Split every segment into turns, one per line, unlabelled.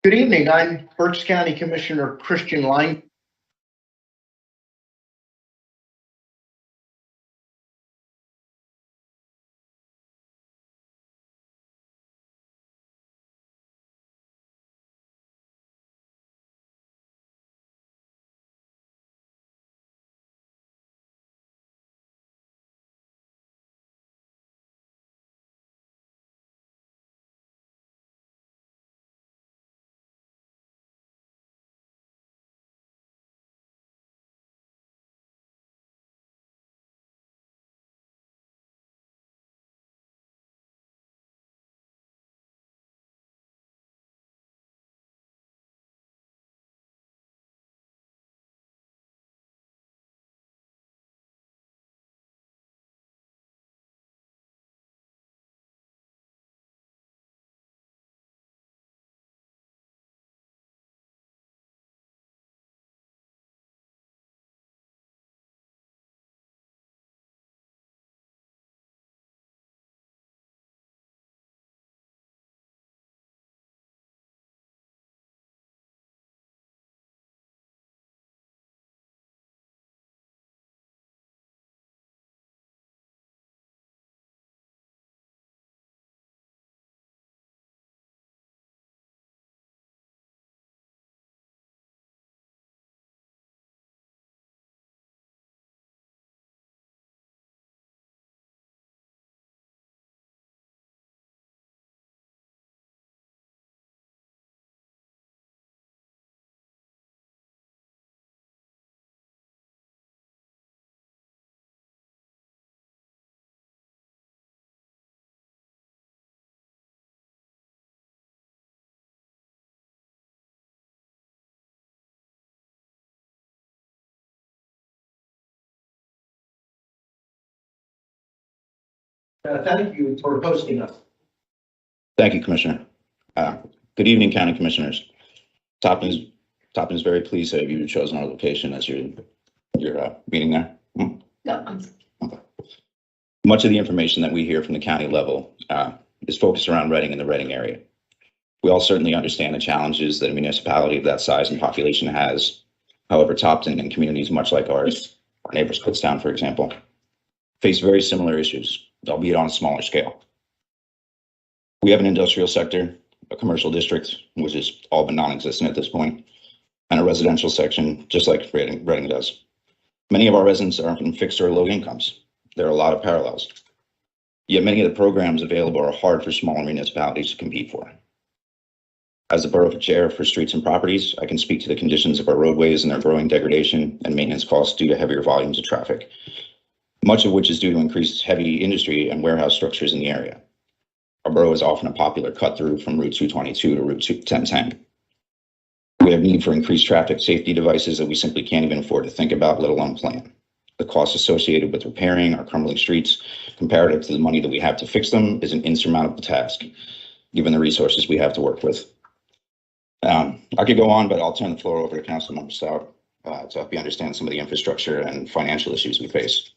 Good evening. I'm Berks County Commissioner Christian Lang. Thank you for hosting us.
Thank you, Commissioner. Good evening, County Commissioners. Toppin is very pleased that you've chosen our location as your meeting there. Okay. Much of the information that we hear from the county level is focused around Reading and the Reading area. We all certainly understand the challenges that a municipality of that size and population has. However, Topton and communities much like ours, our neighbors Kutztown, for example, face very similar issues, albeit on a smaller scale. We have an industrial sector, a commercial district, which is all but non-existent at this point, and a residential section, just like Reading does. Many of our residents are from fixed or low incomes. There are a lot of parallels. Yet many of the programs available are hard for smaller municipalities to compete for. As the Borough Chair for Streets and Properties, I can speak to the conditions of our roadways and their growing degradation and maintenance costs due to heavier volumes of traffic, much of which is due to increased heavy industry and warehouse structures in the area. Our borough is often a popular cut through from Route 222 to Route 1010. We have need for increased traffic safety devices that we simply can't even afford to think about, let alone plan. The costs associated with repairing our crumbling streets, comparative to the money that we have to fix them, is an insurmountable task, given the resources we have to work with. I could go on, but I'll turn the floor over to Councilmember Stout to help you understand some of the infrastructure and financial issues we face.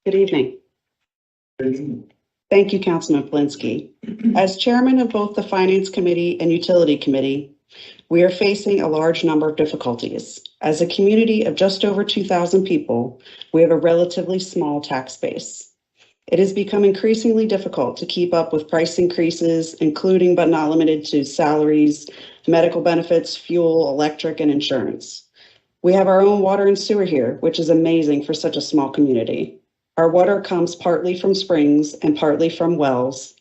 Good evening. Thank you, Councilman Polinsky. As chairman of both the Finance Committee and Utility Committee, we are facing a large number of difficulties. As a community of just over 2,000 people, we have a relatively small tax base. It has become increasingly difficult to keep up with price increases, including but not limited to salaries, medical benefits, fuel, electric, and insurance. We have our own water and sewer here, which is amazing for such a small community. Our water comes partly from springs and partly from wells.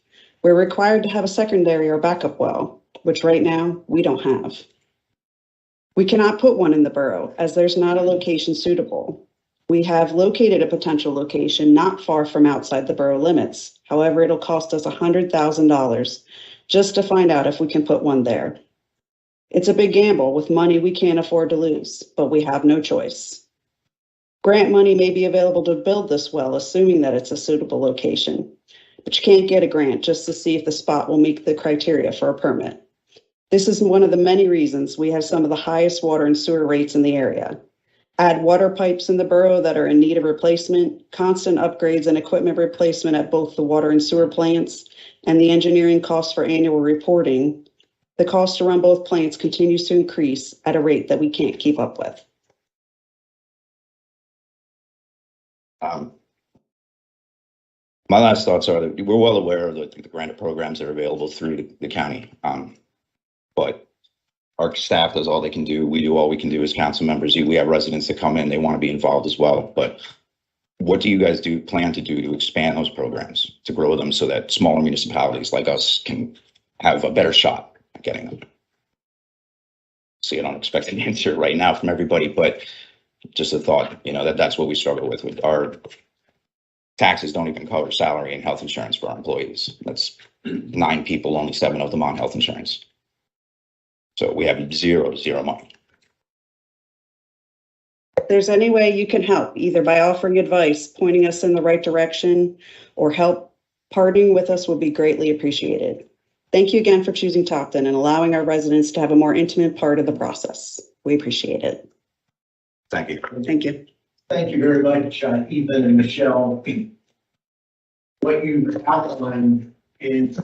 We're required to have a secondary or backup well, which right now we don't have. We cannot put one in the borough as there's not a location suitable. We have located a potential location not far from outside the borough limits. However, it'll cost us $100,000 just to find out if we can put one there. It's a big gamble with money we can't afford to lose, but we have no choice. Grant money may be available to build this well, assuming that it's a suitable location, but you can't get a grant just to see if the spot will meet the criteria for a permit. This is one of the many reasons we have some of the highest water and sewer rates in the area. Add water pipes in the borough that are in need of replacement, constant upgrades and equipment replacement at both the water and sewer plants, and the engineering costs for annual reporting. The cost to run both plants continues to increase at a rate that we can't keep up with.
My last thoughts are that we're well aware of the grant programs that are available through the county. But our staff does all they can do. We do all we can do as council members. We have residents that come in, they want to be involved as well. But what do you guys plan to do to expand those programs, to grow them so that smaller municipalities like us can have a better shot at getting them? See, I don't expect an answer right now from everybody, but just a thought, that's what we struggle with our taxes don't even cover salary and health insurance for our employees. That's 9 people, only 7 of them on health insurance. So we have zero money.
If there's any way you can help, either by offering advice, pointing us in the right direction, or help parting with us would be greatly appreciated. Thank you again for choosing Topton and allowing our residents to have a more intimate part of the process. We appreciate it.
Thank you.
Thank you.
Thank you very much, Ethan and Michelle. What you outlined is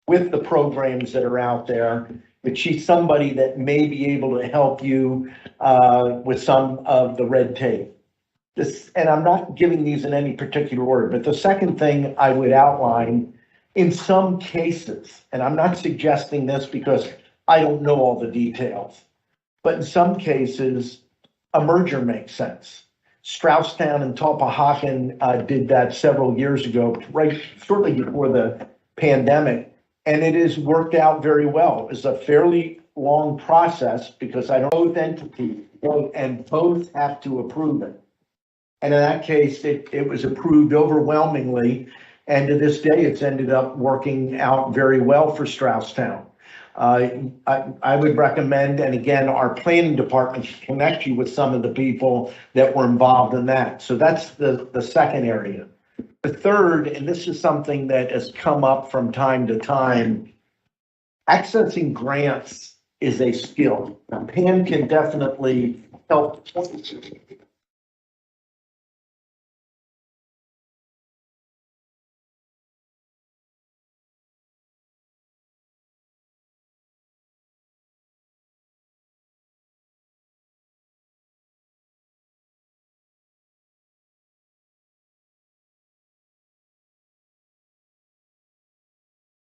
with the programs that are out there, but she's somebody that may be able to help you with some of the red tape. And I'm not giving these in any particular order, but the second thing I would outline, in some cases, and I'm not suggesting this because I don't know all the details, but in some cases, a merger makes sense. Strausstown and Tulpehocken did that several years ago, right shortly before the pandemic. And it has worked out very well. It's a fairly long process because I know both entities and both have to approve it. And in that case, it was approved overwhelmingly. And to this day, it's ended up working out very well for Strausstown. I would recommend, and again, our planning department should connect you with some of the people that were involved in that. So that's the second area. The third, and this is something that has come up from time to time, accessing grants is a skill. Now, Pam can definitely help.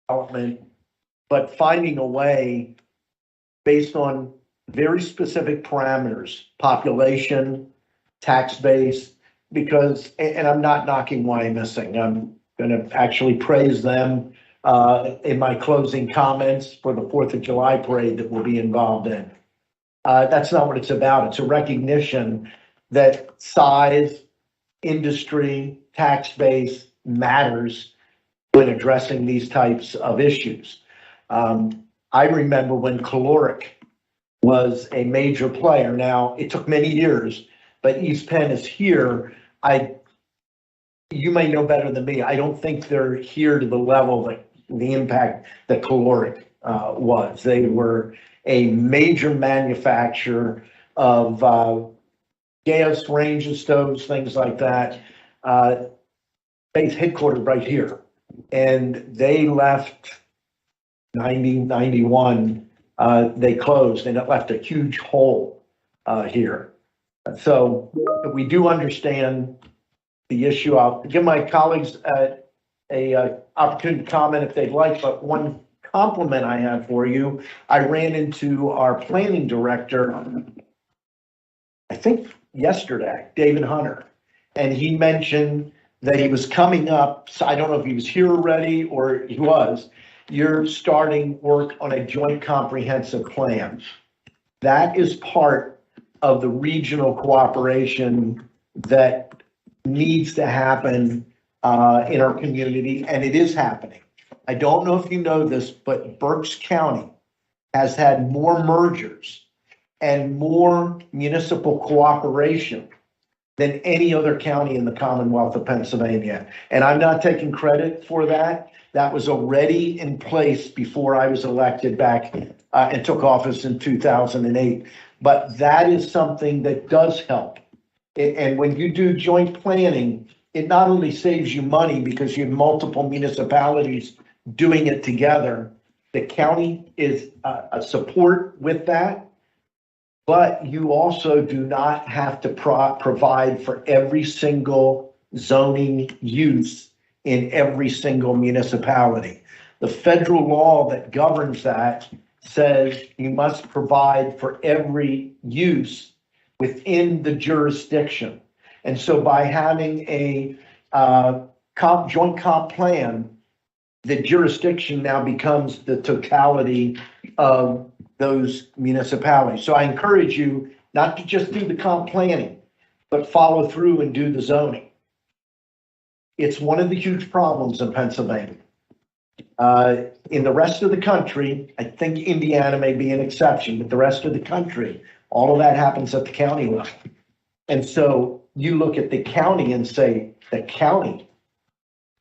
Development, but finding a way based on very specific parameters, population, tax base, because, and I'm not knocking Wyomissing, I'm going to actually praise them in my closing comments for the 4th of July parade that we'll be involved in. That's not what it's about. It's a recognition that size, industry, tax base matters when addressing these types of issues. I remember when caloric was a major player. Now, it took many years, but East Penn is here. You may know better than me. I don't think they're here to the level that the impact that caloric was. They were a major manufacturer of gas ranges, stoves, things like that. Base headquartered right here. And they left 91, they closed, and it left a huge hole here. So we do understand the issue. I'll give my colleagues a opportunity to comment if they'd like, but one compliment I have for you, I ran into our planning director, I think yesterday, David Hunter, and he mentioned that he was coming up, so I don't know if he was here already or he was, you're starting work on a joint comprehensive plan. That is part of the regional cooperation that needs to happen in our community, and it is happening. I don't know if you know this, but Berks County has had more mergers and more municipal cooperation than any other county in the Commonwealth of Pennsylvania. And I'm not taking credit for that. That was already in place before I was elected back and took office in 2008. But that is something that does help. And when you do joint planning, it not only saves you money because you have multiple municipalities doing it together. The county is a support with that, but you also do not have to provide for every single zoning use in every single municipality. The federal law that governs that says you must provide for every use within the jurisdiction. And so by having a joint comp plan, the jurisdiction now becomes the totality of those municipalities. So I encourage you not to just do the comp planning, but follow through and do the zoning. It's one of the huge problems in Pennsylvania. In the rest of the country, I think Indiana may be an exception, but the rest of the country, all of that happens at the county level. And so you look at the county and say, the county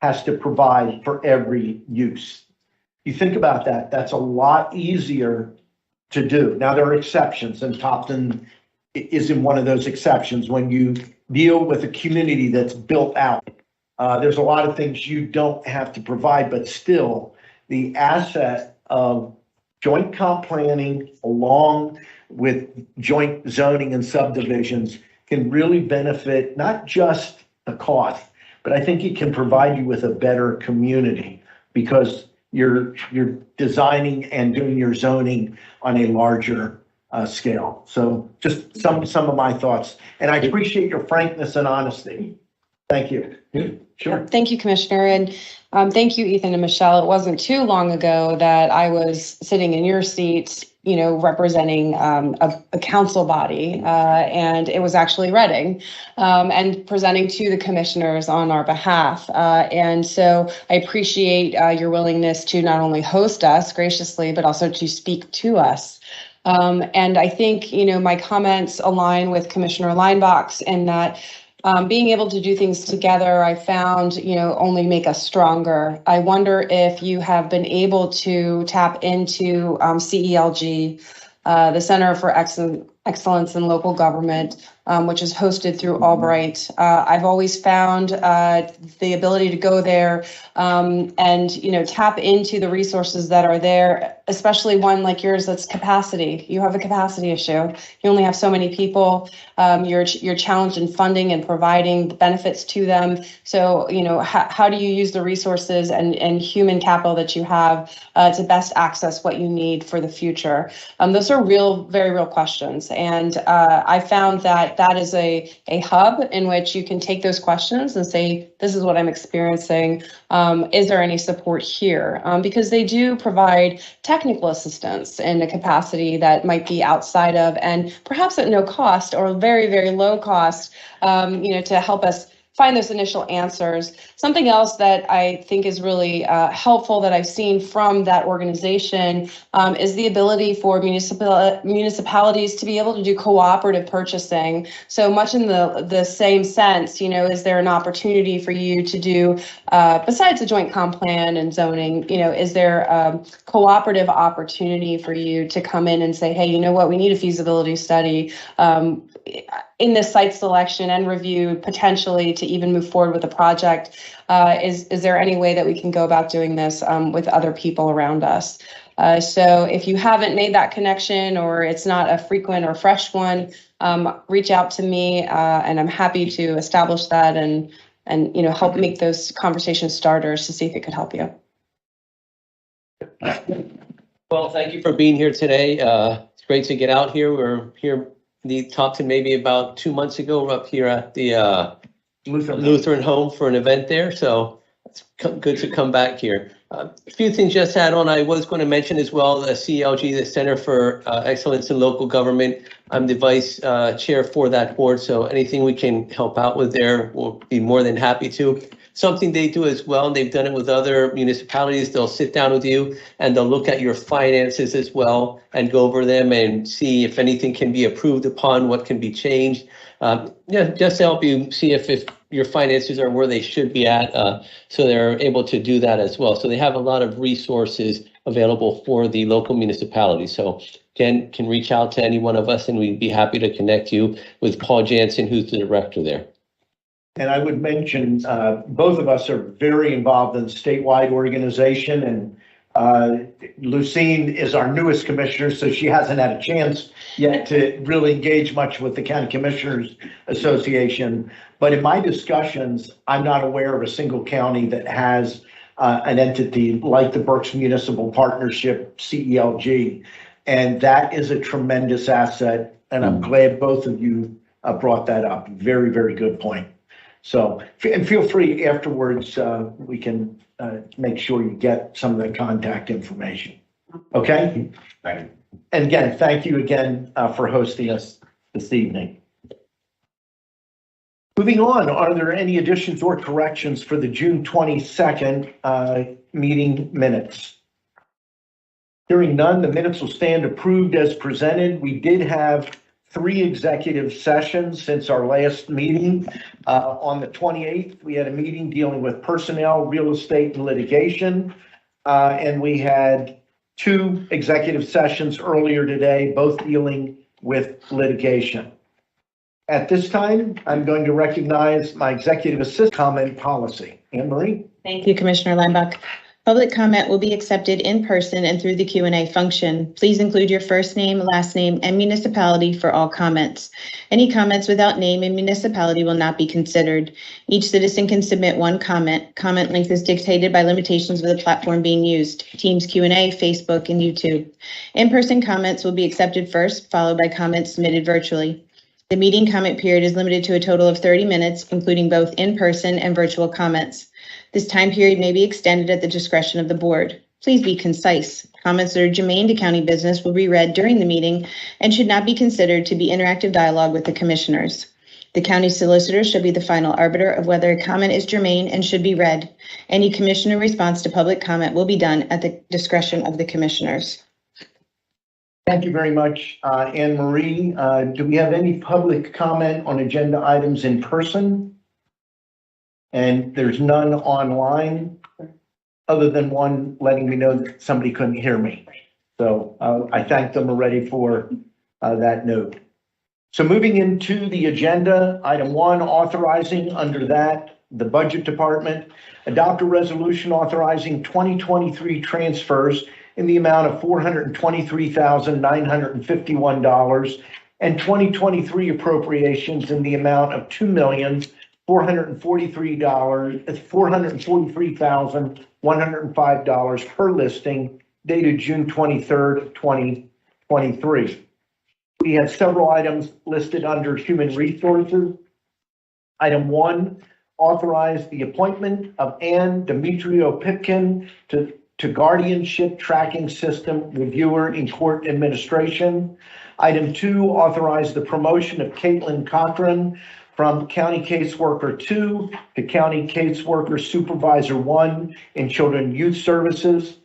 has to provide for every use. You think about that, that's a lot easier to do. Now, there are exceptions, and Topton is in one of those exceptions. When you deal with a community that's built out, there's a lot of things you don't have to provide, but still, the asset of joint comp planning along with joint zoning and subdivisions can really benefit not just the cost, but I think it can provide you with a better community because you're designing and doing your zoning on a larger scale. So just some of my thoughts, and I appreciate your frankness and honesty. Thank you. Sure.
Thank you, Commissioner. And thank you, Ethan and Michelle. It wasn't too long ago that I was sitting in your seat, representing a council body, and it was actually Reading, and presenting to the commissioners on our behalf. And so I appreciate your willingness to not only host us graciously, but also to speak to us. And I think, my comments align with Commissioner Leinbach's in that being able to do things together, I found, only make us stronger. I wonder if you have been able to tap into CELG, the Center for Excellence in Local Government, which is hosted through Albright. I've always found the ability to go there and tap into the resources that are there, especially one like yours that's capacity. You have a capacity issue. You only have so many people. You're challenged in funding and providing benefits to them. So, how do you use the resources and human capital that you have to best access what you need for the future? Those are very real questions. And I found that is a hub in which you can take those questions and say, this is what I'm experiencing. Is there any support here? Because they do provide technical assistance in a capacity that might be outside of, and perhaps at no cost or very, very low cost, to help us find those initial answers. Something else that I think is really helpful that I've seen from that organization is the ability for municipalities to be able to do cooperative purchasing. So much in the same sense, is there an opportunity for you to do, besides a joint comp plan and zoning, is there a cooperative opportunity for you to come in and say, hey, you know what, we need a feasibility study in this site selection and review potentially to even move forward with the project. Is there any way that we can go about doing this with other people around us? So if you haven't made that connection or it's not a frequent or fresh one, reach out to me and I'm happy to establish that and help make those conversation starters to see if it could help you.
Well, thank you for being here today. It's great to get out here. We're here, we talked to maybe about 2 months ago. We're up here at the Lutheran home for an event there. So it's good to come back here. A few things just add on. I was going to mention as well, the CLG, the Center for Excellence in Local Government. I'm the vice chair for that board. So anything we can help out with there, we'll be more than happy to. Something they do as well, and they've done it with other municipalities, they'll sit down with you and they'll look at your finances as well and go over them and see if anything can be approved upon, what can be changed. Just to help you see if your finances are where they should be at, so they're able to do that as well. So they have a lot of resources available for the local municipalities. So again, can reach out to any one of us and we'd be happy to connect you with Paul Jansen, who's the director there.
And I would mention, both of us are very involved in the statewide organization, and Lucine is our newest commissioner, so she hasn't had a chance yet to really engage much with the County Commissioners Association. But in my discussions, I'm not aware of a single county that has an entity like the Berks Municipal Partnership, CELG. And that is a tremendous asset. And I'm glad both of you brought that up. Very, very good point. So, and feel free afterwards, we can make sure you get some of the contact information. Okay? And again, thank you again for hosting us this evening. Moving on, are there any additions or corrections for the June 22nd meeting minutes? Hearing none, the minutes will stand approved as presented. We did have 3 executive sessions since our last meeting. On the 28th, we had a meeting dealing with personnel, real estate, and litigation. And we had 2 executive sessions earlier today, both dealing with litigation. At this time, I'm going to recognize my executive assistant comment policy. Anne Marie?
Thank you, Commissioner Lambach. Public comment will be accepted in person and through the Q&A function. Please include your first name, last name, and municipality for all comments. Any comments without name and municipality will not be considered. Each citizen can submit 1 comment. Comment length is dictated by limitations of the platform being used, Teams Q&A, Facebook, and YouTube. In-person comments will be accepted first, followed by comments submitted virtually. The meeting comment period is limited to a total of 30 minutes, including both in-person and virtual comments. This time period may be extended at the discretion of the board. Please be concise. Comments that are germane to county business will be read during the meeting and should not be considered to be interactive dialogue with the commissioners. The county solicitor shall be the final arbiter of whether a comment is germane and should be read. Any commissioner response to public comment will be done at the discretion of the commissioners.
Thank you very much, Anne Marie. Do we have any public comment on agenda items in person? And there's none online, other than one letting me know that somebody couldn't hear me. So I thank them already for that note. So moving into the agenda, item 1, authorizing under that, the budget department, adopt a resolution authorizing 2023 transfers in the amount of $423,951 and 2023 appropriations in the amount of $443,105 per listing dated June 23rd, 2023. We have several items listed under human resources. Item 1, authorize the appointment of Ann Demetrio-Pipkin to Guardianship Tracking System Reviewer in Court Administration. Item 2, authorize the promotion of Caitlin Cochran from County Caseworker 2 to County Caseworker Supervisor 1 in Children and Youth Services.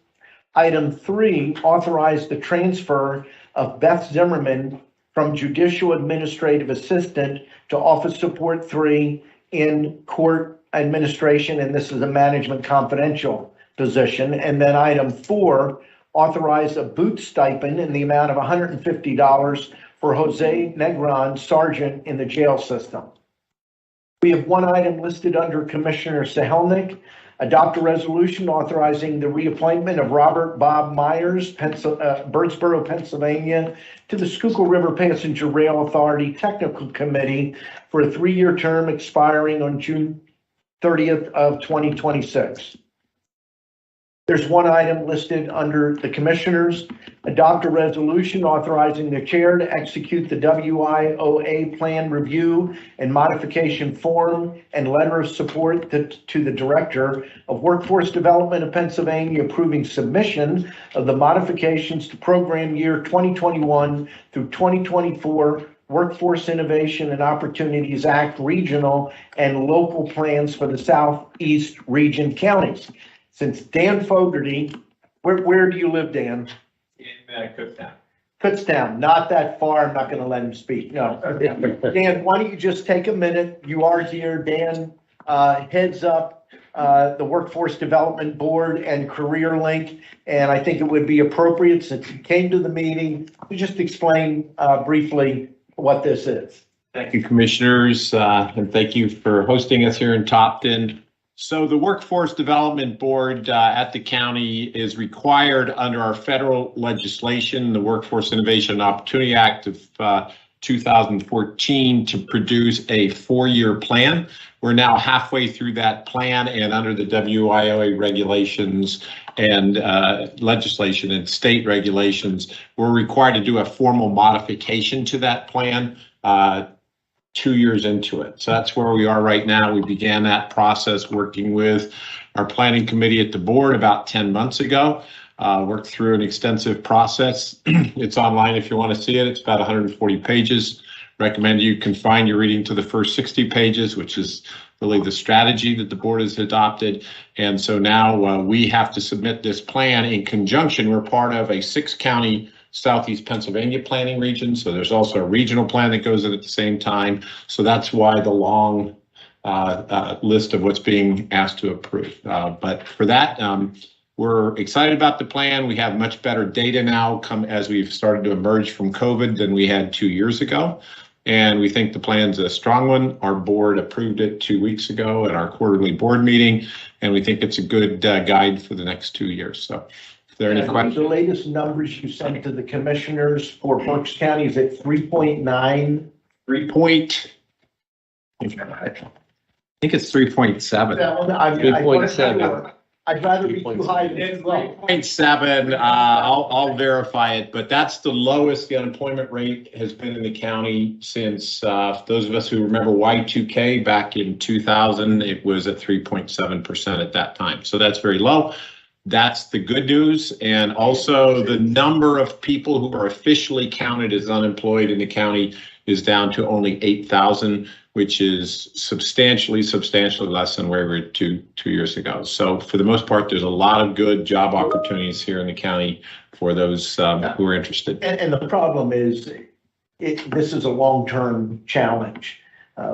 Item 3, authorize the transfer of Beth Zimmerman from Judicial Administrative Assistant to Office Support 3 in Court Administration, and this is a management confidential position. And then item 4, authorize a boot stipend in the amount of $150 for Jose Negron, Sergeant in the jail system. We have one item listed under Commissioner Sahelnick. Adopt a resolution authorizing the reappointment of Robert Bob Myers, Birdsboro, Pennsylvania, to the Schuylkill River Passenger Rail Authority Technical Committee for a 3-year term expiring on June 30th of 2026. There's one item listed under the Commissioners. Adopt a resolution authorizing the chair to execute the WIOA plan review and modification form and letter of support to the Director of Workforce Development of Pennsylvania, approving submission of the modifications to program year 2021 through 2024 Workforce Innovation and Opportunities Act regional and local plans for the Southeast region counties. Since Dan Fogarty, where do you live, Dan?
In Kutztown.
Kutztown, not that far. I'm not going to let him speak. No. Dan, why don't you just take a minute? You are here. Dan heads up the Workforce Development Board and Career Link. And I think it would be appropriate, since you came to the meeting, to just explain briefly what this is.
Thank you, Commissioners, and thank you for hosting us here in Topton. So the Workforce Development Board at the county is required under our federal legislation, the Workforce Innovation and Opportunity Act of 2014, to produce a 4-year plan. We're now halfway through that plan, and under the WIOA regulations and legislation and state regulations, we're required to do a formal modification to that plan 2 years into it. So that's where we are right now. We began that process working with our planning committee at the board about 10 months ago. Worked through an extensive process. It's online if you want to see it. It's about 140 pages. Recommend you confine your reading to the first 60 pages, which is really the strategy that the board has adopted. And so now we have to submit this plan in conjunction. We're part of a 6-county Southeast Pennsylvania planning region. So there's also a regional plan that goes in at the same time. So that's why the long list of what's being asked to approve. But for that, we're excited about the plan. We have much better data now as we've started to emerge from COVID than we had 2 years ago. And we think the plan's a strong one. Our board approved it 2 weeks ago at our quarterly board meeting, and we think it's a good guide for the next 2 years. So if there are any questions.
The latest numbers you sent to the Commissioners for Berks County is at 3.9.
I think it's 3.7.
3.7.
I'd rather be too high than too low.
3.7, I'll verify it, but that's the lowest the unemployment rate has been in the county since, those of us who remember Y2K back in 2000, it was at 3.7% at that time. So that's very low. That's the good news. And also the number of people who are officially counted as unemployed in the county is down to only 8,000, which is substantially less than where we were two years ago. So for the most part, there's a lot of good job opportunities here in the county for those who are interested.
And the problem is, this is a long-term challenge.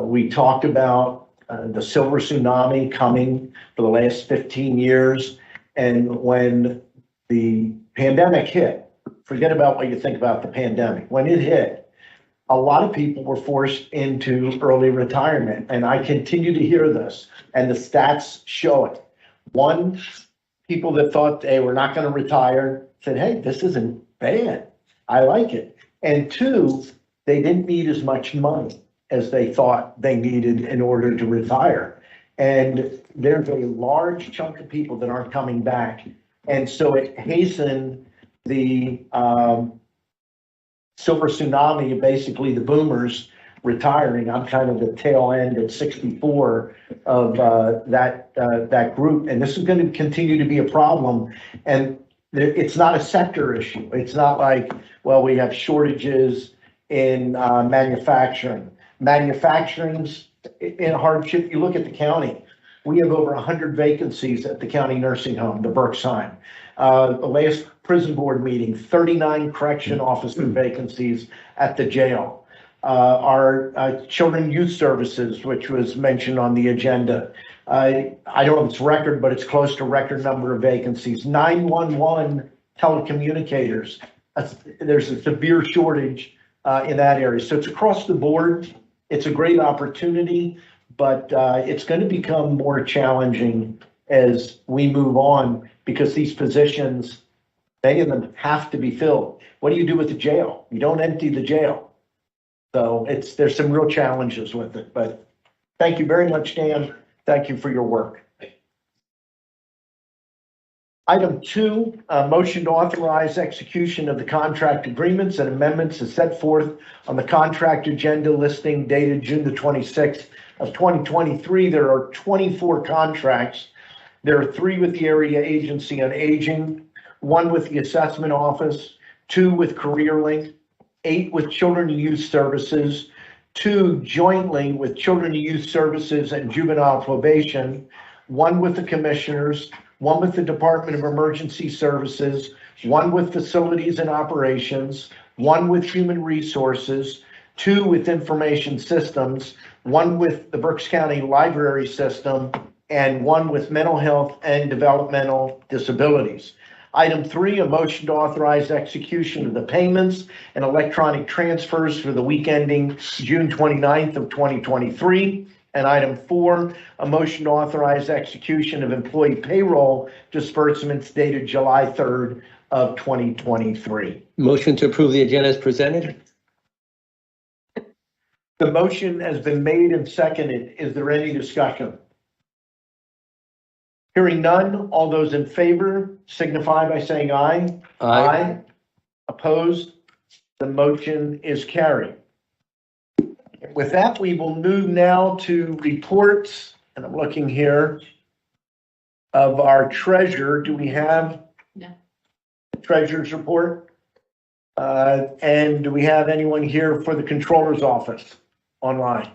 We talked about the silver tsunami coming for the last 15 years. And when the pandemic hit, forget about what you think about the pandemic. When it hit, a lot of people were forced into early retirement. And I continue to hear this, and the stats show it. One, people that thought they were not going to retire said, hey, this isn't bad. I like it. And two, they didn't need as much money as they thought they needed in order to retire. And there's a large chunk of people that aren't coming back. And so it hastened the silver tsunami, basically the boomers retiring. I'm kind of the tail end at 64 of that group. And this is going to continue to be a problem. And it's not a sector issue. It's not like, well, we have shortages in manufacturing. Manufacturing's in hardship. You look at the county, we have over 100 vacancies at the county nursing home, the Berks. The last prison board meeting, 39 correction officer vacancies at the jail. Our children and youth services, which was mentioned on the agenda. I don't know if it's record, but it's close to record number of vacancies. 911 telecommunicators. There's a severe shortage in that area. So it's across the board. It's a great opportunity, but it's going to become more challenging as we move on, because these positions, many of them have to be filled. What do you do with the jail? You don't empty the jail. So there's some real challenges with it, but thank you very much, Dan. Thank you for your work. Item 2, motion to authorize execution of the contract agreements and amendments as set forth on the contract agenda listing dated June the 26th of 2023. There are 24 contracts. There are 3 with the Area Agency on Aging, 1 with the Assessment Office, 2 with CareerLink, 8 with Children and Youth Services, 2 jointly with Children and Youth Services and Juvenile Probation, 1 with the Commissioners, 1 with the Department of Emergency Services, 1 with Facilities and Operations, 1 with Human Resources, 2 with Information Systems, 1 with the Berks County Library System, and 1 with Mental Health and Developmental Disabilities. Item 3, a motion to authorize execution of the payments and electronic transfers for the week ending June 29th of 2023. And item 4, a motion to authorize execution of employee payroll disbursements dated July 3rd of 2023.
Motion to approve the agenda as presented?
The motion has been made and seconded. Is there any discussion? Hearing none, all those in favor signify by saying aye. Aye. Opposed? The motion is carried. With that, we will move now to reports, and I'm looking here of our treasurer. Do we have?
No.
Treasurer's report? And do we have anyone here for the controller's office online?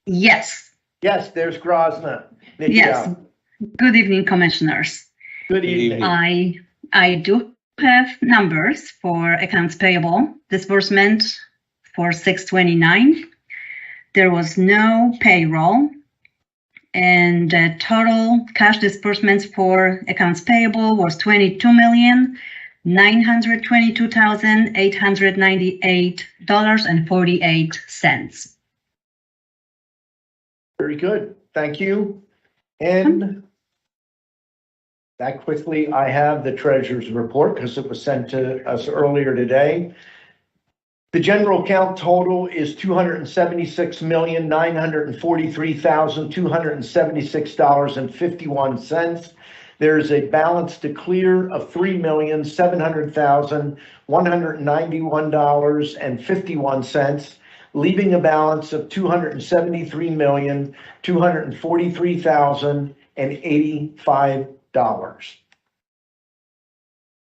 Yes,
Yes, there's Grozna.
yes. Good evening, commissioners.
Good
evening.
evening.
I do have numbers for accounts payable disbursement for 6/29. There was no payroll, and the total cash disbursements for accounts payable was $22,922,898.48.
Very good. Thank you. And that quickly, I have the treasurer's report because it was sent to us earlier today. The general account total is $276,943,276.51. There's a balance to clear of $3,700,191.51, leaving a balance of $273,243,085.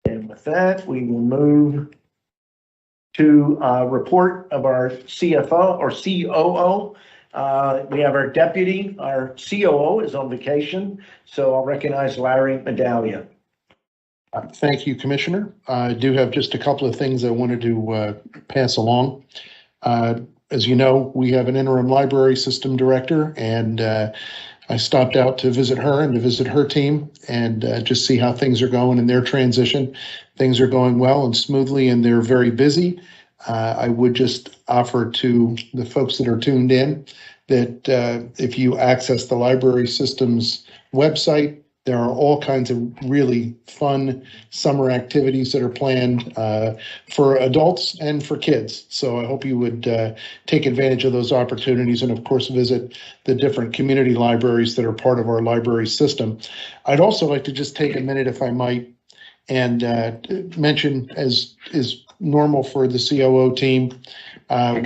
And with that, we will move to report of our CFO or COO. We have our deputy, our COO is on vacation, so I'll recognize Larry Medallia.
Thank you, Commissioner. I do have just a couple of things I wanted to pass along. As you know, we have an interim library system director, and I stopped out to visit her and to visit her team and just see how things are going in their transition. Things are going well and smoothly, and they're very busy. I would just offer to the folks that are tuned in that if you access the library system's website, there are all kinds of really fun summer activities that are planned for adults and for kids. So I hope you would take advantage of those opportunities and, of course, visit the different community libraries that are part of our library system. I'd also like to just take a minute, if I might, and mention, as is normal for the COO team,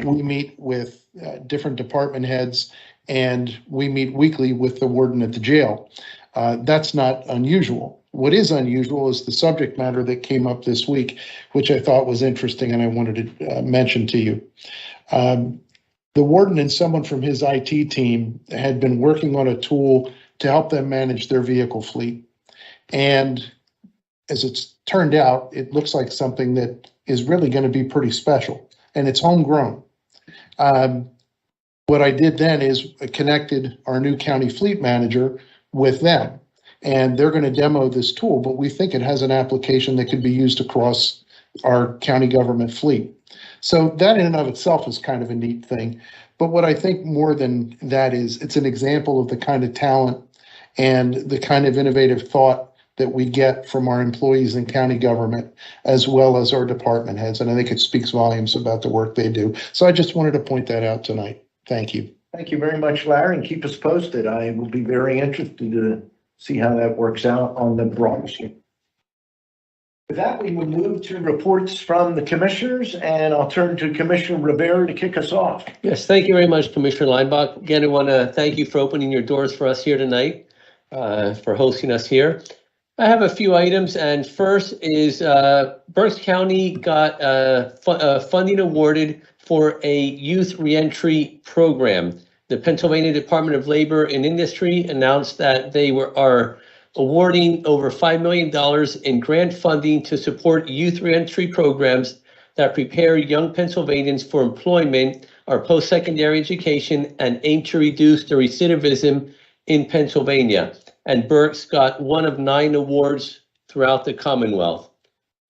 we meet with different department heads, and we meet weekly with the warden at the jail. That's not unusual. What is unusual is the subject matter that came up this week, which I thought was interesting and I wanted to mention to you. The warden and someone from his IT team had been working on a tool to help them manage their vehicle fleet. And as it's turned out, it looks like something that is really going to be pretty special, and it's homegrown. What I did then is connected our new county fleet manager with them, and they're going to demo this tool, but we think it has an application that could be used across our county government fleet. So that in and of itself is kind of a neat thing. But what I think more than that is it's an example of the kind of talent and the kind of innovative thought that we get from our employees in county government, as well as our department heads. And I think it speaks volumes about the work they do. So I just wanted to point that out tonight. Thank you.
Thank you very much, Larry, and keep us posted. I will be very interested to see how that works out on the broad issue. With that, we will move to reports from the commissioners, and I'll turn to Commissioner Rivera to kick us off.
Yes, thank you very much, Commissioner Linebaugh. Again, I want to thank you for opening your doors for us here tonight, for hosting us here. I have a few items, and first is Berks County got funding awarded for a youth reentry program. The Pennsylvania Department of Labor and Industry announced that they are awarding over $5 million in grant funding to support youth reentry programs that prepare young Pennsylvanians for employment or post-secondary education and aim to reduce the recidivism in Pennsylvania. And Berks got one of 9 awards throughout the Commonwealth.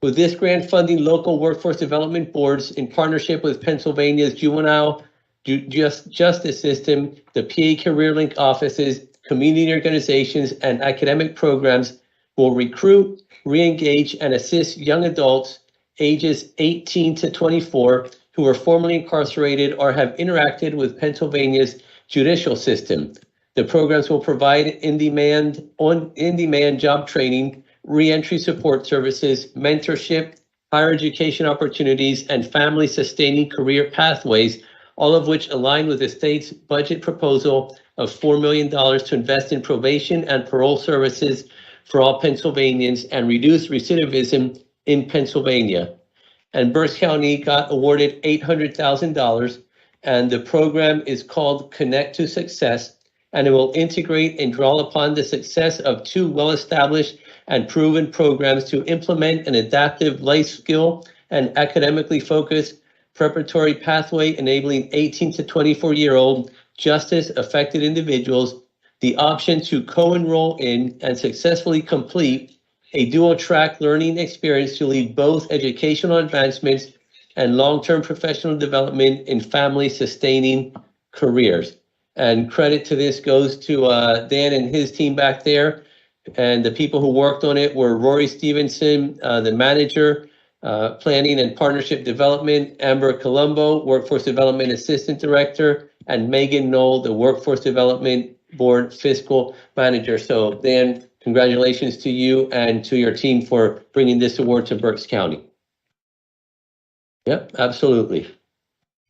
With this grant funding, local workforce development boards, in partnership with Pennsylvania's juvenile justice system, the PA Career Link offices, community organizations, and academic programs, will recruit, re-engage, and assist young adults ages 18 to 24 who are formerly incarcerated or have interacted with Pennsylvania's judicial system. The programs will provide in-demand job training, re-entry support services, mentorship, higher education opportunities, and family-sustaining career pathways, all of which align with the state's budget proposal of $4 million to invest in probation and parole services for all Pennsylvanians and reduce recidivism in Pennsylvania. And Berks County got awarded $800,000, and the program is called Connect to Success, and it will integrate and draw upon the success of 2 well-established and proven programs to implement an adaptive life skill and academically focused preparatory pathway enabling 18 to 24-year-old justice-affected individuals the option to co-enroll in and successfully complete a dual-track learning experience to lead both educational advancements and long-term professional development in family-sustaining careers. And credit to this goes to Dan and his team back there. And the people who worked on it were Rory Stevenson, the manager, Planning and Partnership Development, Amber Colombo, Workforce Development Assistant Director, and Megan Knoll, the Workforce Development Board Fiscal Manager. So Dan, congratulations to you and to your team for bringing this award to Berks County. Yep, absolutely.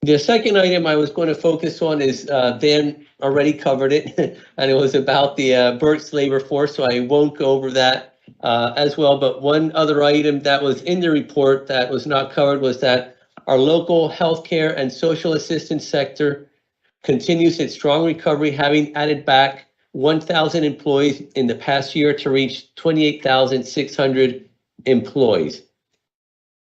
The second item I was going to focus on is Dan already covered it, and it was about the Berks labor force, so I won't go over that as well. But one other item that was in the report that was not covered was that our local healthcare and social assistance sector continues its strong recovery, having added back 1,000 employees in the past year to reach 28,600 employees.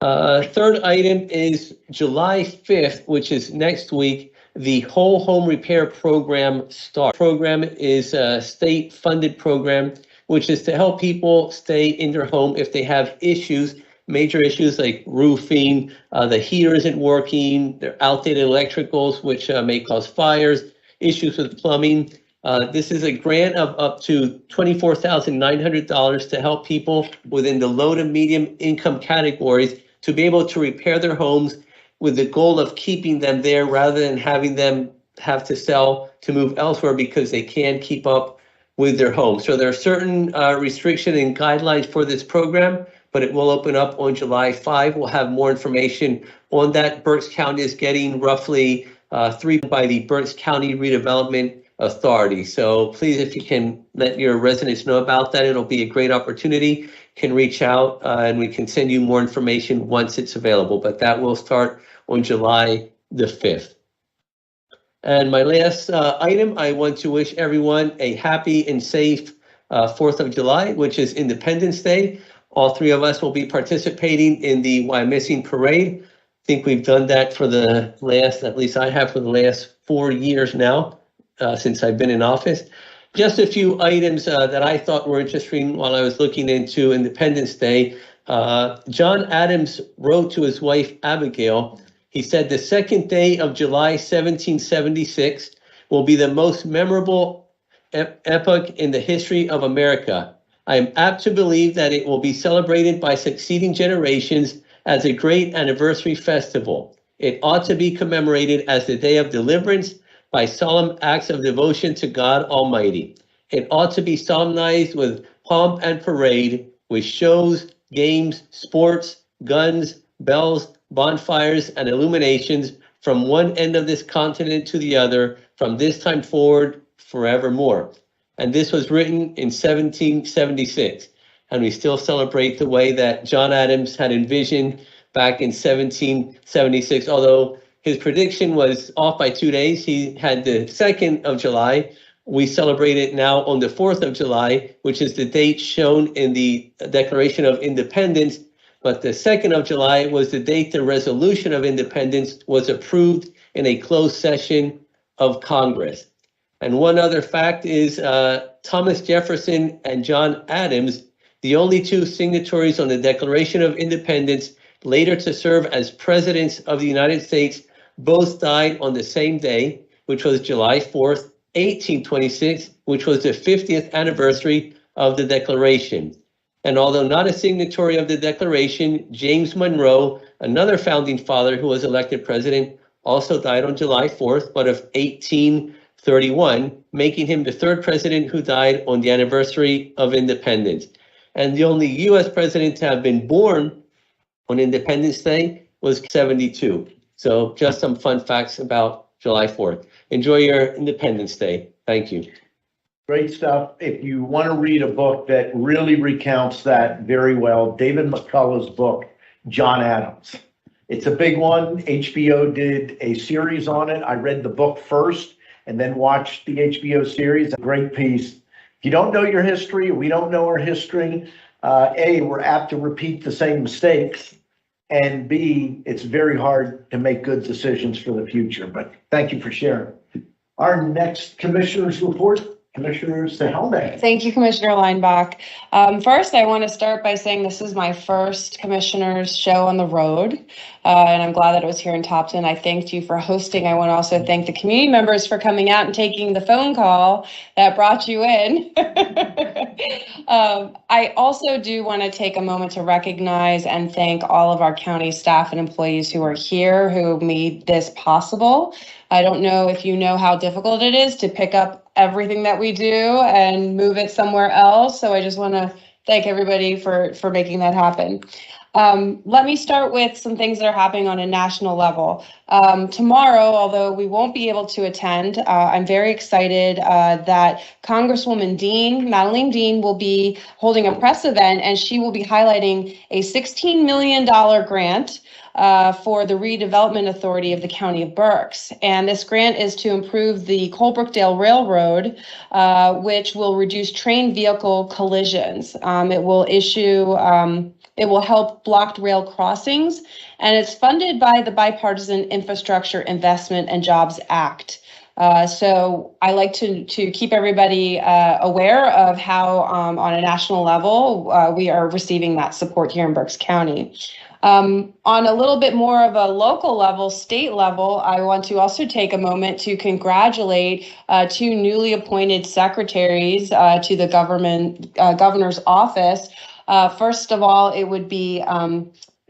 Third item is July 5th, which is next week, the Whole Home Repair Program starts. The program is a state-funded program, which is to help people stay in their home if they have issues, major issues like roofing, the heater isn't working, their outdated electricals, which may cause fires, issues with plumbing. This is a grant of up to $24,900 to help people within the low to medium income categories to be able to repair their homes with the goal of keeping them there rather than having them have to sell to move elsewhere because they can't keep up with their home. So there are certain restrictions and guidelines for this program, but it will open up on July 5. We'll have more information on that. Berks County is getting roughly $3 by the Berks County Redevelopment Authority. So please, if you can let your residents know about that, it'll be a great opportunity. Can reach out and we can send you more information once it's available, but that will start on July the 5th. And my last item, I want to wish everyone a happy and safe 4th of July, which is Independence Day. All 3 of us will be participating in the Why Missing Parade. I think we've done that for the last, at least I have for the last 4 years now, since I've been in office. Just a few items that I thought were interesting while I was looking into Independence Day. John Adams wrote to his wife, Abigail. He said, "The second day of July, 1776 will be the most memorable epoch in the history of America. I am apt to believe that it will be celebrated by succeeding generations as a great anniversary festival. It ought to be commemorated as the day of deliverance by solemn acts of devotion to God Almighty. It ought to be solemnized with pomp and parade, with shows, games, sports, guns, bells, bonfires, and illuminations from one end of this continent to the other, from this time forward, forevermore. And this was written in 1776. And we still celebrate the way that John Adams had envisioned back in 1776, although his prediction was off by 2 days. He had the 2nd of July. We celebrate it now on the 4th of July, which is the date shown in the Declaration of Independence. But the 2nd of July was the date the Resolution of Independence was approved in a closed session of Congress. And one other fact is Thomas Jefferson and John Adams, the only two signatories on the Declaration of Independence, later to serve as presidents of the United States, both died on the same day, which was July 4th, 1826, which was the 50th anniversary of the Declaration. And although not a signatory of the Declaration, James Monroe, another founding father who was elected president, also died on July 4th, but of 1831, making him the 3rd president who died on the anniversary of independence. And the only U.S. president to have been born on Independence Day was 72. So just some fun facts about July 4th. Enjoy your Independence Day. Thank you.
Great stuff. If you want to read a book that really recounts that very well, David McCullough's book, John Adams. It's a big one. HBO did a series on it. I read the book first and then watched the HBO series. A great piece. If you don't know your history, we don't know our history, A, we're apt to repeat the same mistakes, and B, it's very hard to make good decisions for the future. But thank you for sharing. Our next commissioner's report, Commissioner Sahelme.
Thank you, Commissioner Lineback. First, I want to start by saying this is my first commissioner's show on the road, and I'm glad that it was here in Topton. I thanked you for hosting. I want to also thank the community members for coming out and taking the phone call that brought you in. I also do want to take a moment to recognize and thank all of our county staff and employees who are here, who made this possible. I don't know if you know how difficult it is to pick up everything that we do and move it somewhere else. So I just want to thank everybody for making that happen. Let me start with some things that are happening on a national level. Tomorrow, although we won't be able to attend, I'm very excited that Congresswoman Madeleine Dean, will be holding a press event, and she will be highlighting a $16 million grant for the Redevelopment Authority of the County of Berks. And this grant is to improve the Colebrookdale Railroad, which will reduce train vehicle collisions. It will help blocked rail crossings, and it's funded by the Bipartisan Infrastructure Investment and Jobs Act. So I like to keep everybody aware of how on a national level we are receiving that support here in Berks County. On a little bit more of a local level, state level, I want to also take a moment to congratulate two newly appointed secretaries to the governor's office. First of all, it would be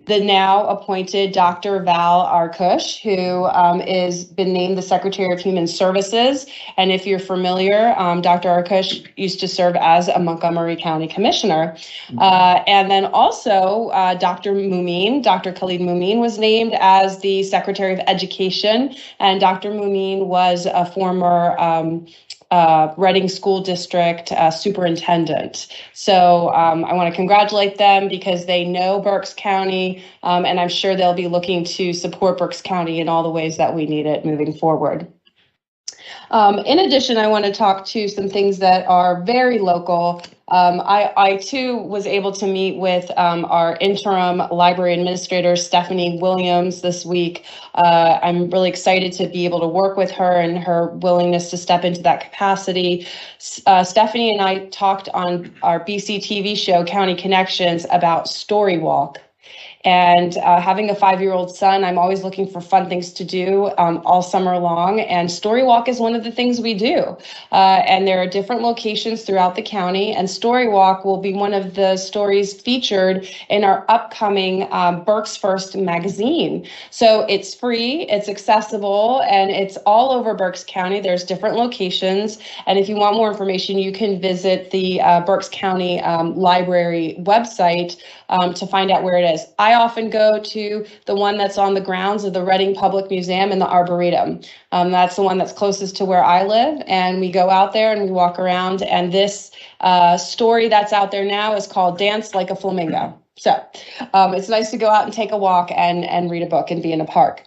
the now appointed Dr. Val Arkush, who is been named the Secretary of Human Services. And if you're familiar, Dr. Arkush used to serve as a Montgomery County Commissioner. And then also Dr. Khalid Mumeen was named as the Secretary of Education. And Dr. Mumeen was a former Reading School District superintendent. So I want to congratulate them because they know Berks County, and I'm sure they'll be looking to support Berks County in all the ways that we need it moving forward. In addition, I want to talk to some things that are very local. I too was able to meet with our interim library administrator, Stephanie Williams, this week. I'm really excited to be able to work with her and her willingness to step into that capacity. Stephanie and I talked on our BC TV show, County Connections, about Story Walk. And having a 5-year-old son, I'm always looking for fun things to do all summer long. And Story Walk is one of the things we do. And there are different locations throughout the county. And Story Walk will be one of the stories featured in our upcoming Berks First magazine. So it's free, it's accessible, and it's all over Berks County. There's different locations. And if you want more information, you can visit the Berks County Library website to find out where it is. I often go to the one that's on the grounds of the Reading Public Museum in the Arboretum. That's the one that's closest to where I live, and we go out there and we walk around, and this story that's out there now is called Dance Like a Flamingo. So it's nice to go out and take a walk and read a book and be in a park.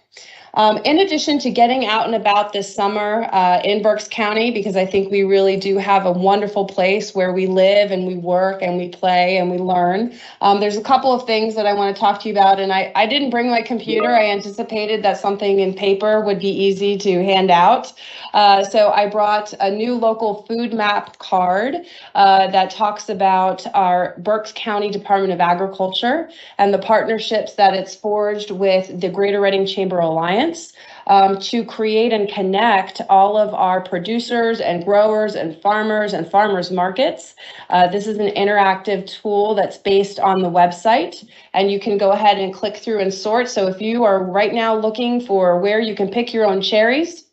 In addition to getting out and about this summer in Berks County, because I think we really do have a wonderful place where we live and we work and we play and we learn. There's a couple of things that I want to talk to you about, and I didn't bring my computer. I anticipated that something in paper would be easy to hand out. So I brought a new local food map card that talks about our Berks County Department of Agriculture and the partnerships that it's forged with the Greater Reading Chamber Alliance to create and connect all of our producers and growers and farmers markets. This is an interactive tool that's based on the website, and you can go ahead and click through and sort. So if you are right now looking for where you can pick your own cherries,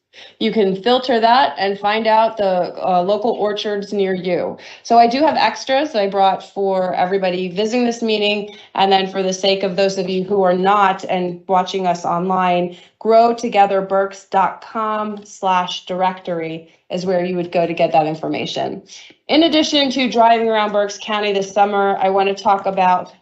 you can filter that and find out the local orchards near you. So I do have extras that I brought for everybody visiting this meeting. And then for the sake of those of you who are not and watching us online, growtogetherberks.com/directory is where you would go to get that information. In addition to driving around Berks County this summer, I want to talk about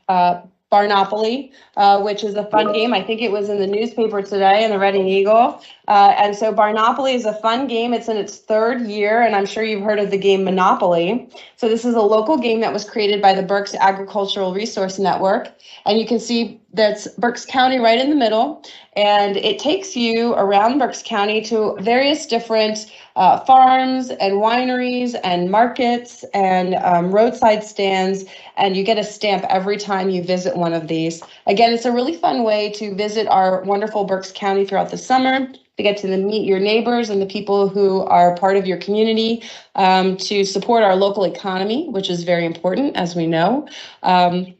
Barnopoly, which is a fun game. I think it was in the newspaper today in the Reading Eagle. And so Barnopoly is a fun game. It's in its third year, and I'm sure you've heard of the game Monopoly. So this is a local game that was created by the Berks Agricultural Resource Network. And you can see that's Berks County right in the middle. And it takes you around Berks County to various different farms and wineries and markets and roadside stands. And you get a stamp every time you visit one of these. Again, it's a really fun way to visit our wonderful Berks County throughout the summer, to get to meet your neighbors and the people who are part of your community, to support our local economy, which is very important, as we know, and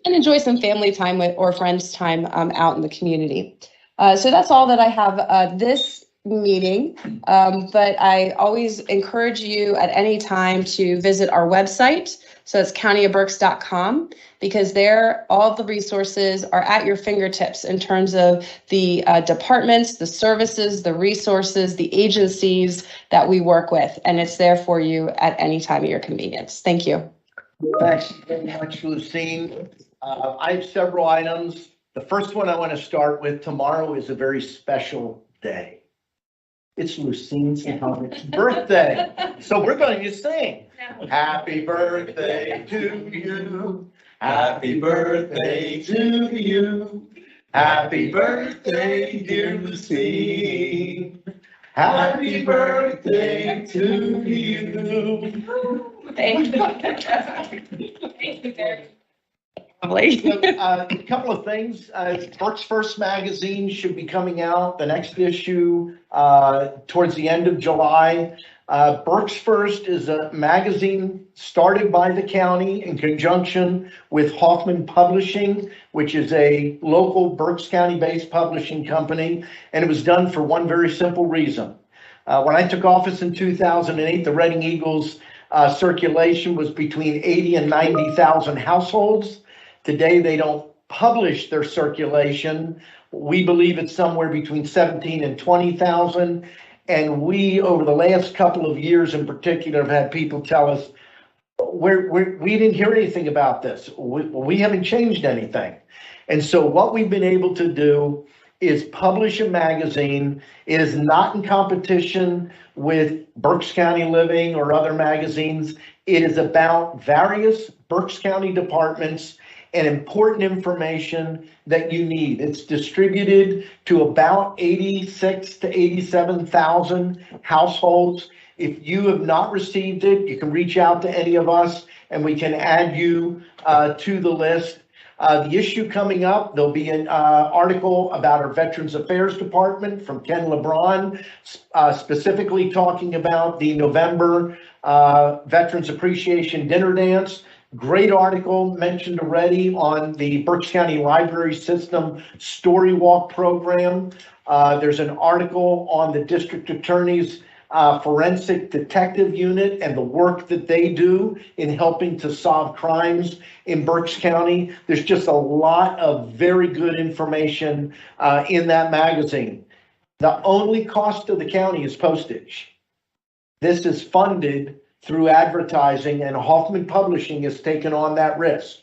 enjoy some family time or friends time out in the community. So that's all that I have this meeting, but I always encourage you at any time to visit our website. So it's countyofberks.com, because there all the resources are at your fingertips in terms of the departments, the services, the resources, the agencies that we work with. And it's there for you at any time of your convenience. Thank you.
Thanks very much, Lucine. I have several items. The first one I want to start with, tomorrow is a very special day. It's Lucine's birthday. So we're going to sing. Happy birthday to you. Happy birthday to you. Happy birthday, dear Lucine. Happy birthday to you.
Thank you. Thank you very much.
So, a couple of things. Berks First magazine should be coming out, the next issue, towards the end of July. Berks First is a magazine started by the county in conjunction with Hoffman Publishing, which is a local Berks County-based publishing company, and it was done for one very simple reason. When I took office in 2008, the Reading Eagles circulation was between 80 and 90,000 households. Today, they don't publish their circulation. We believe it's somewhere between 17 and 20,000. And we, over the last couple of years in particular, have had people tell us, we didn't hear anything about this. We haven't changed anything. And so what we've been able to do is publish a magazine. It is not in competition with Berks County Living or other magazines. It is about various Berks County departments and important information that you need. It's distributed to about 86 to 87,000 households. If you have not received it, you can reach out to any of us and we can add you to the list. The issue coming up, there'll be an article about our Veterans Affairs Department from Ken LeBron, specifically talking about the November Veterans Appreciation Dinner Dance. Great article mentioned already on the Berks County Library System Story Walk program. There's an article on the district attorney's forensic detective unit and the work that they do in helping to solve crimes in Berks County. There's just a lot of very good information in that magazine. The only cost to the county is postage. This is funded through advertising, and Hoffman Publishing has taken on that risk.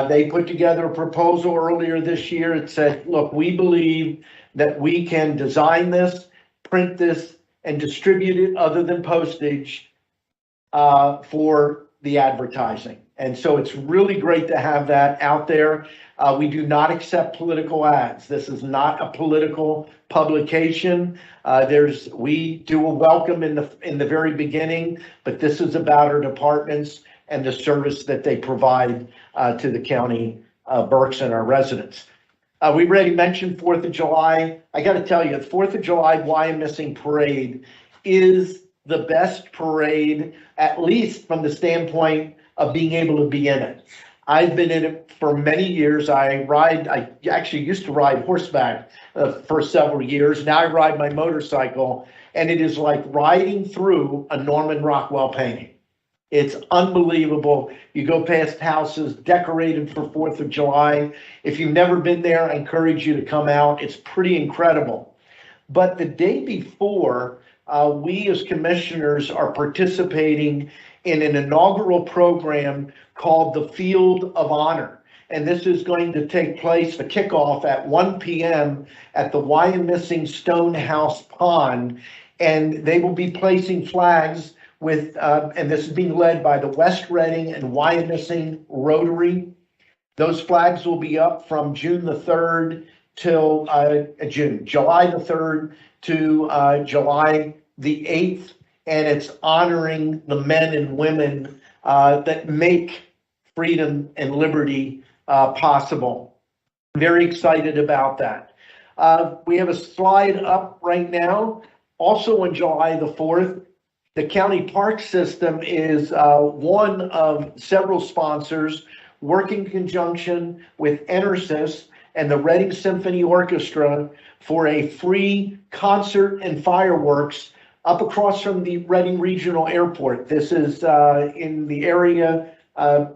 They put together a proposal earlier this year. It said, look, we believe that we can design this, print this, and distribute it other than postage for the advertising. And so it's really great to have that out there. We do not accept political ads. This is not a political publication. We do a welcome in the very beginning, but this is about our departments and the service that they provide to the county, Berks, and our residents. We already mentioned 4th of July. I got to tell you, the 4th of July Why I'm Missing Parade is the best parade, at least from the standpoint of being able to be in it. I've been in it for many years. I actually used to ride horseback for several years. Now I ride my motorcycle, and it is like riding through a Norman Rockwell painting. It's unbelievable. You go past houses decorated for 4th of July. If you've never been there, I encourage you to come out. It's pretty incredible. But the day before, we as commissioners are participating in an inaugural program called the Field of Honor. And this is going to take place, the kickoff, at 1 p.m. at the Wyomissing Stonehouse Pond. And they will be placing flags with, and this is being led by the West Reading and Wyomissing Rotary. Those flags will be up from June the 3rd till July the 3rd to July the 8th. And it's honoring the men and women that make freedom and liberty possible. Very excited about that. We have a slide up right now. Also on July the 4th, the county park system is one of several sponsors working in conjunction with EnerSys and the Reading Symphony Orchestra for a free concert and fireworks up across from the Reading Regional Airport. This is in the area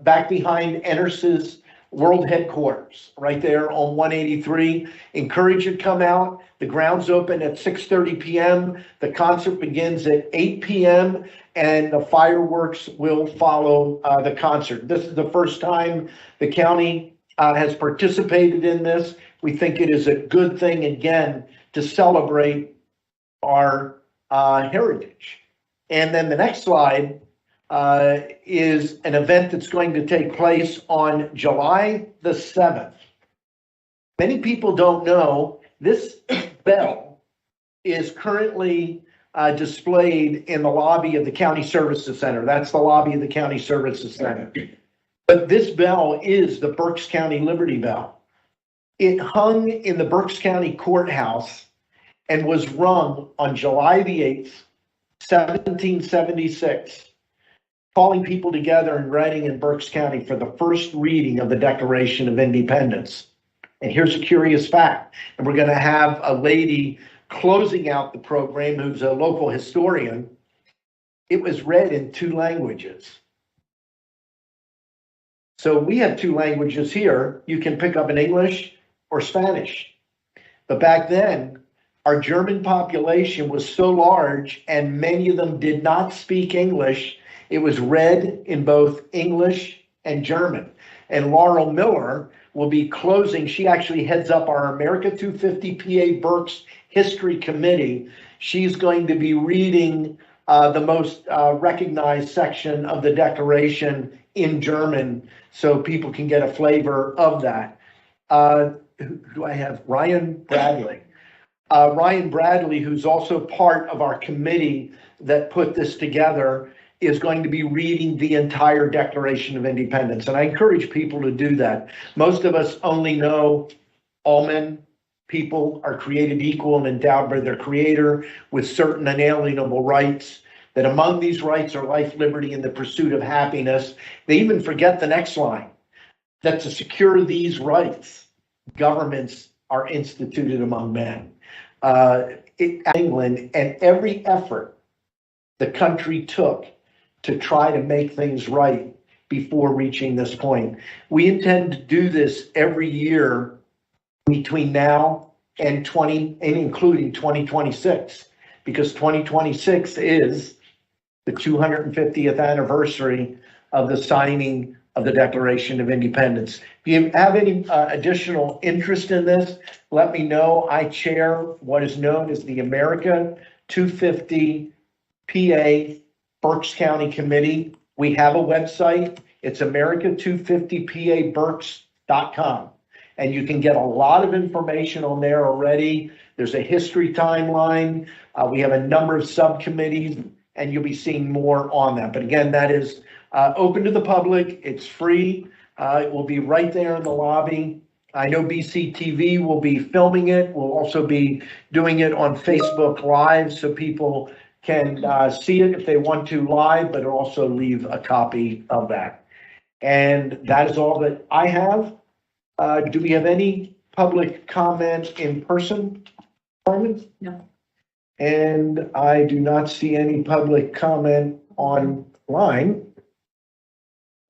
back behind EnerSys World Headquarters, right there on 183. Encourage you to come out. The ground's open at 6:30 p.m. The concert begins at 8 p.m. and the fireworks will follow the concert. This is the first time the county has participated in this. We think it is a good thing, again, to celebrate our heritage. And then the next slide is an event that's going to take place on July the 7th. Many people don't know this bell is currently displayed in the lobby of the County Services Center. That's the lobby of the County Services Center. But this bell is the Berks County Liberty Bell. It hung in the Berks County Courthouse and was rung on July the 8th, 1776. Calling people together in Reading and Berks County for the first reading of the Declaration of Independence. And here's a curious fact, and we're going to have a lady closing out the program who's a local historian. It was read in 2 languages. So we have 2 languages here. You can pick up in English or Spanish. But back then, our German population was so large and many of them did not speak English. It was read in both English and German. And Laurel Miller will be closing. She actually heads up our America 250 PA Berks History Committee. She's going to be reading the most recognized section of the Declaration in German so people can get a flavor of that. Who do I have? Ryan Bradley. Ryan Bradley, who's also part of our committee that put this together, is going to be reading the entire Declaration of Independence. And I encourage people to do that. Most of us only know all men, people are created equal and endowed by their Creator with certain unalienable rights, that among these rights are life, liberty, and the pursuit of happiness. They even forget the next line, that to secure these rights, governments are instituted among men. England, and every effort the country took to try to make things right before reaching this point. We intend to do this every year between now and including 2026, because 2026 is the 250th anniversary of the signing of the Declaration of Independence. If you have any additional interest in this, let me know. I chair what is known as the America 250 PA Berks County Committee. We have a website. It's America250PABerks.com. And you can get a lot of information on there already. There's a history timeline. We have a number of subcommittees, and you'll be seeing more on that. But again, that is open to the public. It's free. It will be right there in the lobby. I know BCTV will be filming it. We'll also be doing it on Facebook Live so people can see it if they want to live, but also leave a copy of that. And that is all that I have. Do we have any public comment in person, Carmen?
No.
And I do not see any public comment online.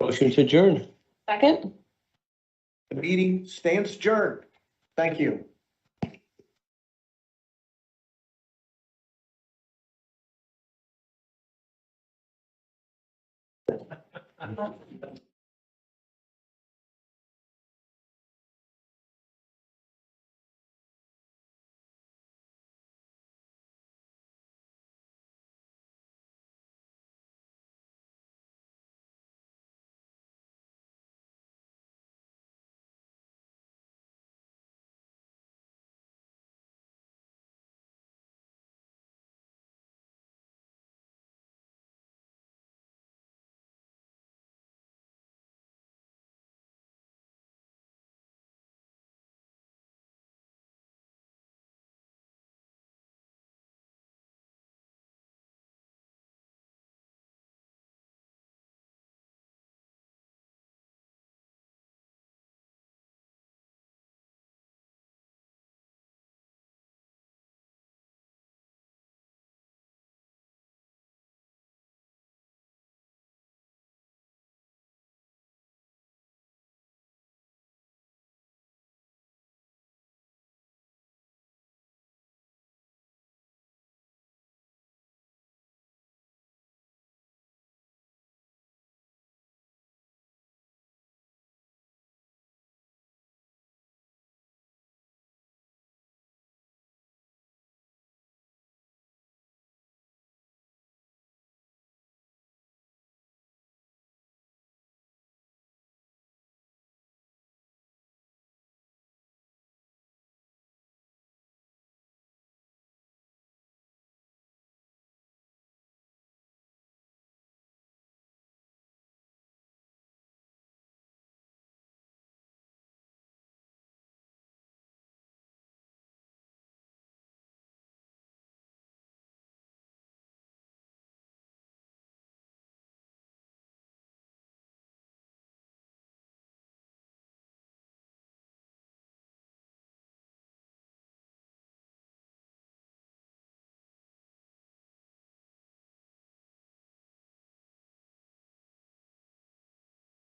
Motion to adjourn.
Second?
The meeting stands adjourned. Thank you.